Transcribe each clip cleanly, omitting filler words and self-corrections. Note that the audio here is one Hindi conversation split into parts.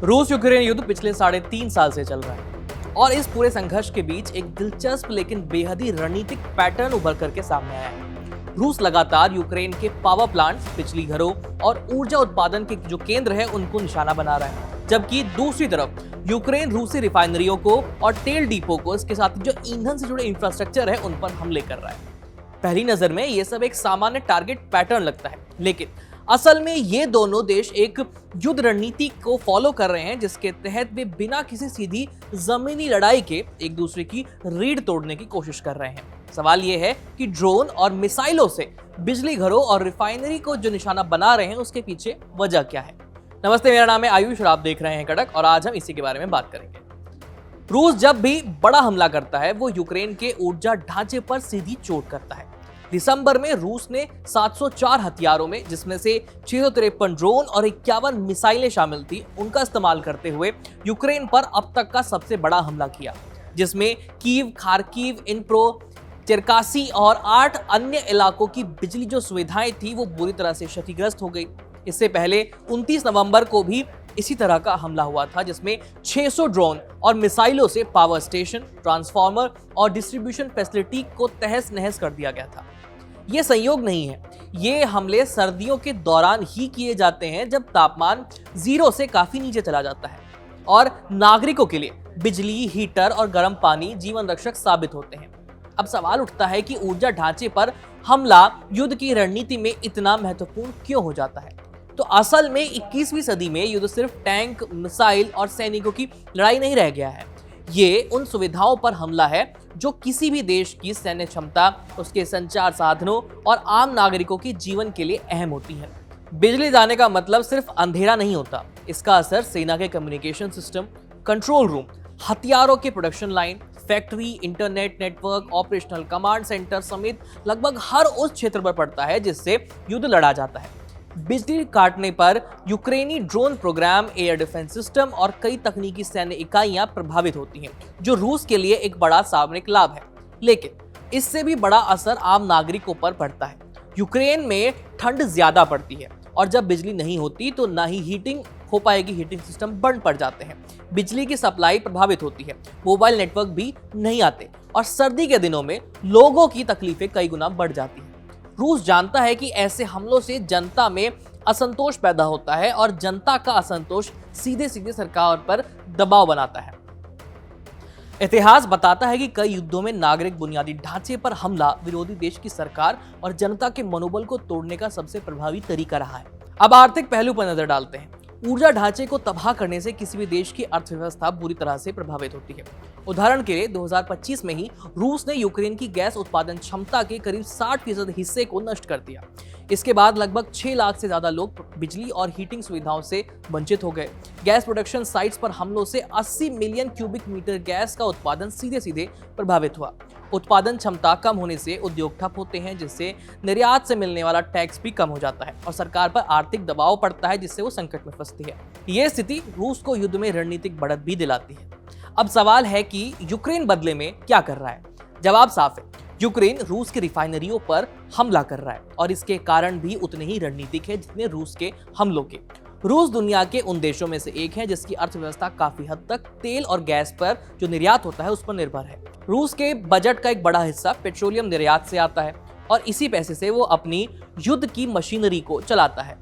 रूस यूक्रेन युद्ध पिछले 3.5 साल से चल रहा है और इस पूरे संघर्ष के बीच एक दिलचस्प लेकिन बेहद ही रणनीतिक पैटर्न उभर करके सामने आया है। रूस लगातार यूक्रेन के पावर प्लांट, बिजली घरों और ऊर्जा उत्पादन के जो केंद्र है उनको निशाना बना रहा है, जबकि दूसरी तरफ यूक्रेन रूसी रिफाइनरियों को और तेल डिपो को, इसके साथ जो ईंधन से जुड़े इंफ्रास्ट्रक्चर है उन पर हमले कर रहा है। पहली नजर में ये सब एक सामान्य टारगेट पैटर्न लगता है, लेकिन असल में ये दोनों देश एक युद्ध रणनीति को फॉलो कर रहे हैं जिसके तहत वे बिना किसी सीधी जमीनी लड़ाई के एक दूसरे की रीढ़ तोड़ने की कोशिश कर रहे हैं। सवाल ये है कि ड्रोन और मिसाइलों से बिजली घरों और रिफाइनरी को जो निशाना बना रहे हैं उसके पीछे वजह क्या है। नमस्ते, मेरा नाम है आयुष और आप देख रहे हैं कड़क, और आज हम इसी के बारे में बात करेंगे। रूस जब भी बड़ा हमला करता है वो यूक्रेन के ऊर्जा ढांचे पर सीधी चोट करता है। दिसंबर में रूस ने 704 हथियारों में, जिसमें से 653 ड्रोन और 51 मिसाइलें शामिल थी, उनका इस्तेमाल करते हुए यूक्रेन पर अब तक का सबसे बड़ा हमला किया, जिसमें कीव, खार्किव, इनप्रो, चेरकासी और 8 अन्य इलाकों की बिजली जो सुविधाएं थी वो बुरी तरह से क्षतिग्रस्त हो गई। इससे पहले 29 नवंबर को भी इसी तरह का हमला हुआ था, जिसमें 600 ड्रोन और मिसाइलों से पावर स्टेशन, ट्रांसफार्मर और डिस्ट्रीब्यूशन फैसिलिटी को तहस नहस कर दिया गया था। ये संयोग नहीं है, ये हमले सर्दियों के दौरान ही किए जाते हैं जब तापमान 0 से काफी नीचे चला जाता है और नागरिकों के लिए बिजली, हीटर और गर्म पानी जीवन रक्षक साबित होते हैं। अब सवाल उठता है कि ऊर्जा ढांचे पर हमला युद्ध की रणनीति में इतना महत्वपूर्ण क्यों हो जाता है। तो असल में 21वीं सदी में युद्ध सिर्फ टैंक, मिसाइल और सैनिकों की लड़ाई नहीं रह गया है। ये उन सुविधाओं पर हमला है जो किसी भी देश की सैन्य क्षमता, उसके संचार साधनों और आम नागरिकों के जीवन के लिए अहम होती है। बिजली जाने का मतलब सिर्फ अंधेरा नहीं होता, इसका असर सेना के कम्युनिकेशन सिस्टम, कंट्रोल रूम, हथियारों के production line, factory, internet network, operational command centre समेत लगभग हर उस क्षेत्र पर पड़ता है जिससे युद्ध लड़ा जाता है। बिजली काटने पर यूक्रेनी drone program, air defence system और कई तकनीकी सैन्य इकाइयां प्रभावित होती हैं, जो रूस के लिए एक बड़ा सामरिक लाभ है। लेकिन इससे भी बड़ा असर आम नागरिकों पर पड़ता है। यूक्रेन में ठंड ज्यादा पड़ती है और जब बिजली नहीं होती तो ना ही हीटिंग हो पाएगी, हीटिंग सिस्टम बंद पड़ जाते हैं, बिजली की सप्लाई प्रभावित होती है, मोबाइल नेटवर्क भी नहीं आते और सर्दी के दिनों में लोगों की तकलीफें कई गुना बढ़ जाती हैं। रूस जानता है कि ऐसे हमलों से जनता में असंतोष पैदा होता है और जनता का असंतोष सीधे सीधे सरकार पर दबाव बनाता है। इतिहास बताता है कि कई युद्धों में नागरिक बुनियादी ढांचे पर हमला विरोधी देश की सरकार और जनता के मनोबल को तोड़ने का सबसे प्रभावी तरीका रहा है। अब आर्थिक पहलू पर नजर डालते हैं। ऊर्जा ढांचे को तबाह करने से किसी भी देश की अर्थव्यवस्था बुरी तरह से प्रभावित होती है। उदाहरण के लिए 2025 में ही रूस ने यूक्रेन की गैस उत्पादन क्षमता के करीब 60% हिस्से को नष्ट कर दिया। इसके बाद लगभग 6 लाख से ज्यादा लोग बिजली और हीटिंग सुविधाओं से वंचित हो गए। गैस प्रोडक्शन साइट्स पर हमलों से 80 मिलियन क्यूबिक मीटर गैस का उत्पादन सीधे सीधे प्रभावित हुआ। उत्पादन क्षमता कम होने से उद्योग ठप होते हैं, जिससे निर्यात से मिलने वाला टैक्स भी कम हो जाता है और सरकार पर आर्थिक दबाव पड़ता है, जिससे वो संकट में फंसती है। ये स्थिति रूस को युद्ध में रणनीतिक बढ़त भी दिलाती है। अब सवाल है कि यूक्रेन बदले में क्या कर रहा है। जवाब साफ है, यूक्रेन रूस की रिफाइनरियों पर हमला कर रहा है और इसके कारण भी उतने ही रणनीतिक है जितने रूस के हमलों के। रूस दुनिया के उन देशों में से एक है जिसकी अर्थव्यवस्था काफी हद तक तेल और गैस पर जो निर्यात होता है उस पर निर्भर है। रूस के बजट का एक बड़ा हिस्सा पेट्रोलियम निर्यात से आता है और इसी पैसे से वो अपनी युद्ध की मशीनरी को चलाता है।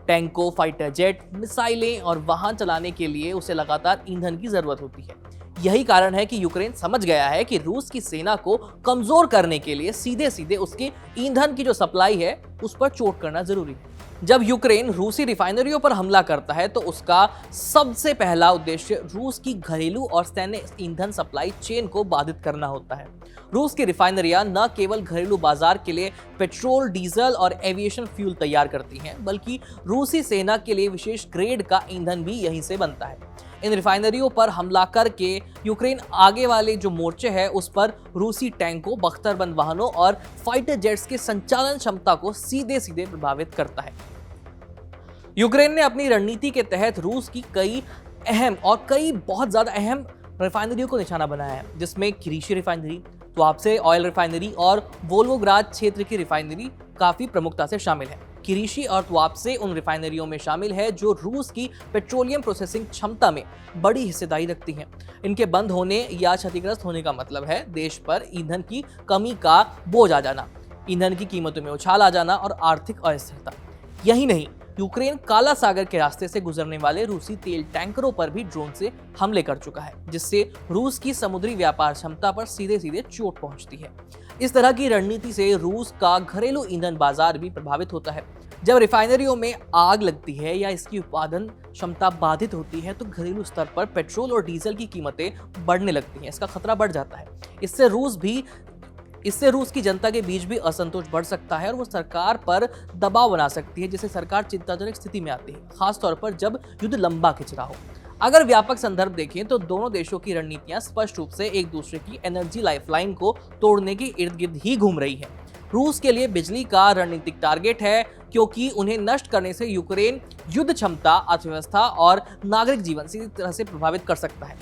टैंकों, फाइटर जेट, मिसाइलें और वाहन चलाने के लिए उसे लगातार ईंधन की जरूरत होती है। यही कारण है कि यूक्रेन समझ गया है कि रूस की सेना को कमजोर करने के लिए सीधे सीधे उसके ईंधन की जो सप्लाई है उस पर चोट करना जरूरी है। जब यूक्रेन रूसी रिफाइनरियों पर हमला करता है तो उसका सबसे पहला उद्देश्य रूस की घरेलू और सैन्य ईंधन सप्लाई चेन को बाधित करना होता है। रूस की रिफाइनरियां न केवल घरेलू बाजार के लिए पेट्रोल, डीजल और एविएशन फ्यूल तैयार करती हैं, बल्कि रूसी सेना के लिए विशेष ग्रेड का ईंधन भी यहीं से बनता है। इन रिफाइनरियों पर हमला करके यूक्रेन आगे वाले जो मोर्चे हैं उस पर रूसी टैंकों, बख्तरबंद वाहनों और फाइटर जेट्स के संचालन क्षमता को सीधे सीधे प्रभावित करता है। यूक्रेन ने अपनी रणनीति के तहत रूस की कई बहुत ज्यादा अहम रिफाइनरियों को निशाना बनाया है, जिसमें क्रीशी रिफाइनरी, तुआप्से ऑयल रिफाइनरी और वोल्गोग्राद क्षेत्र की रिफाइनरी काफी प्रमुखता से शामिल है। किरीशी और तुआप्से उन रिफाइनरियों में शामिल है जो रूस की पेट्रोलियम प्रोसेसिंग क्षमता में बड़ी हिस्सेदारी रखती हैं। इनके बंद होने या क्षतिग्रस्त होने का मतलब है देश पर ईंधन की कमी का बोझ आ जाना, ईंधन की कीमतों में उछाल आ जाना और आर्थिक अस्थिरता। यही नहीं, यूक्रेन काला सागर के रास्ते से गुजरने वाले रूसी तेल टैंकरों पर भी ड्रोन से हमले कर चुका है, जिससे रूस की समुद्री व्यापार क्षमता पर सीधे सीधे चोट पहुंचती है। इस तरह की रणनीति से रूस का घरेलू ईंधन बाजार भी प्रभावित होता है। जब रिफाइनरियों में आग लगती है या इसकी उत्पादन क्षमता बाधित होती है तो घरेलू स्तर पर पेट्रोल और डीजल की कीमतें बढ़ने लगती हैं। इसका खतरा बढ़ जाता है। इससे रूस की जनता के बीच भी असंतोष बढ़ सकता है और वो सरकार पर दबाव बना सकती है, जिससे सरकार चिंताजनक स्थिति में आती है, खासतौर पर जब युद्ध लंबा खिंच रहा हो। अगर व्यापक संदर्भ देखें तो दोनों देशों की रणनीतियां स्पष्ट रूप से एक दूसरे की एनर्जी लाइफलाइन को तोड़ने के इर्द गिर्द ही घूम रही है। रूस के लिए बिजली का रणनीतिक टारगेट है, क्योंकि उन्हें नष्ट करने से यूक्रेन युद्ध क्षमता, अर्थव्यवस्था और नागरिक जीवन सीधी तरह से प्रभावित कर सकता है।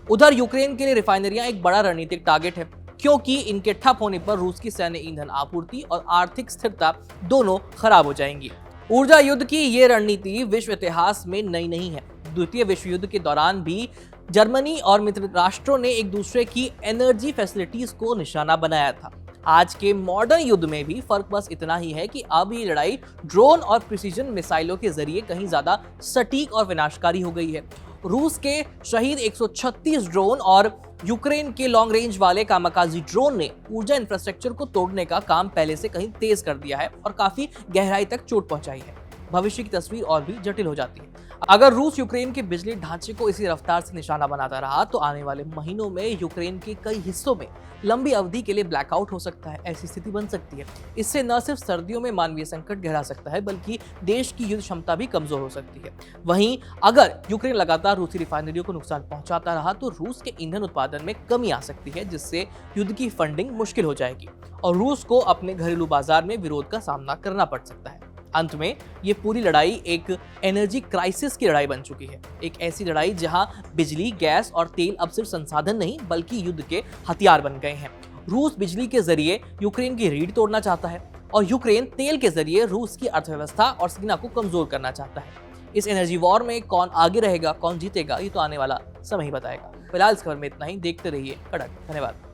उधर यूक्रेन के लिए रिफाइनरियां एक बड़ा रणनीतिक टारगेट है, क्योंकि इनके ठप होने पर रूस की सैन्य ईंधन आपूर्ति और आर्थिक स्थिरता दोनों खराब हो जाएंगी। ऊर्जा युद्ध की ये रणनीति विश्व इतिहास में नई नहीं है। द्वितीय विश्व युद्ध के दौरान भी जर्मनी और मित्र राष्ट्रों ने एक दूसरे की एनर्जी फैसिलिटीज को निशाना बनाया था। आज के मॉडर्न युद्ध में भी फर्क बस इतना ही है कि अब ये लड़ाई ड्रोन और प्रिसीजन मिसाइलों के जरिए कहीं ज्यादा सटीक और विनाशकारी हो गई है। रूस के शहीद 136 ड्रोन और यूक्रेन के लॉन्ग रेंज वाले कामाकाजी ड्रोन ने ऊर्जा इंफ्रास्ट्रक्चर को तोड़ने का काम पहले से कहीं तेज कर दिया है और काफी गहराई तक चोट पहुंचाई है। भविष्य की तस्वीर और भी जटिल हो जाती है। अगर रूस यूक्रेन के बिजली ढांचे को इसी रफ्तार से निशाना बनाता रहा तो आने वाले महीनों में यूक्रेन के कई हिस्सों में लंबी अवधि के लिए ब्लैकआउट हो सकता है। ऐसी स्थिति बन सकती है। इससे न सिर्फ सर्दियों में मानवीय संकट गहरा सकता है, बल्कि देश की युद्ध क्षमता भी कमजोर हो सकती है। वहीं अगर यूक्रेन लगातार रूसी रिफाइनरियों को नुकसान पहुंचाता रहा तो रूस के ईंधन उत्पादन में कमी आ सकती है, जिससे युद्ध की फंडिंग मुश्किल हो जाएगी और रूस को अपने घरेलू बाजार में विरोध का सामना करना पड़ सकता है। अंत में ये पूरी लड़ाई एक एनर्जी क्राइसिस की लड़ाई बन चुकी है। एक ऐसी लड़ाई जहां बिजली, गैस और तेल अब सिर्फ संसाधन नहीं बल्कि युद्ध के हथियार बन गए हैं। रूस बिजली के जरिए यूक्रेन की रीढ़ तोड़ना चाहता है और यूक्रेन तेल के जरिए रूस की अर्थव्यवस्था और सेना को कमजोर करना चाहता है। इस एनर्जी वॉर में कौन आगे रहेगा, कौन जीतेगा, ये तो आने वाला समय ही बताएगा। फिलहाल इस खबर में इतना ही। देखते रहिए कड़क। धन्यवाद।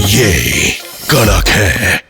ये कड़क है।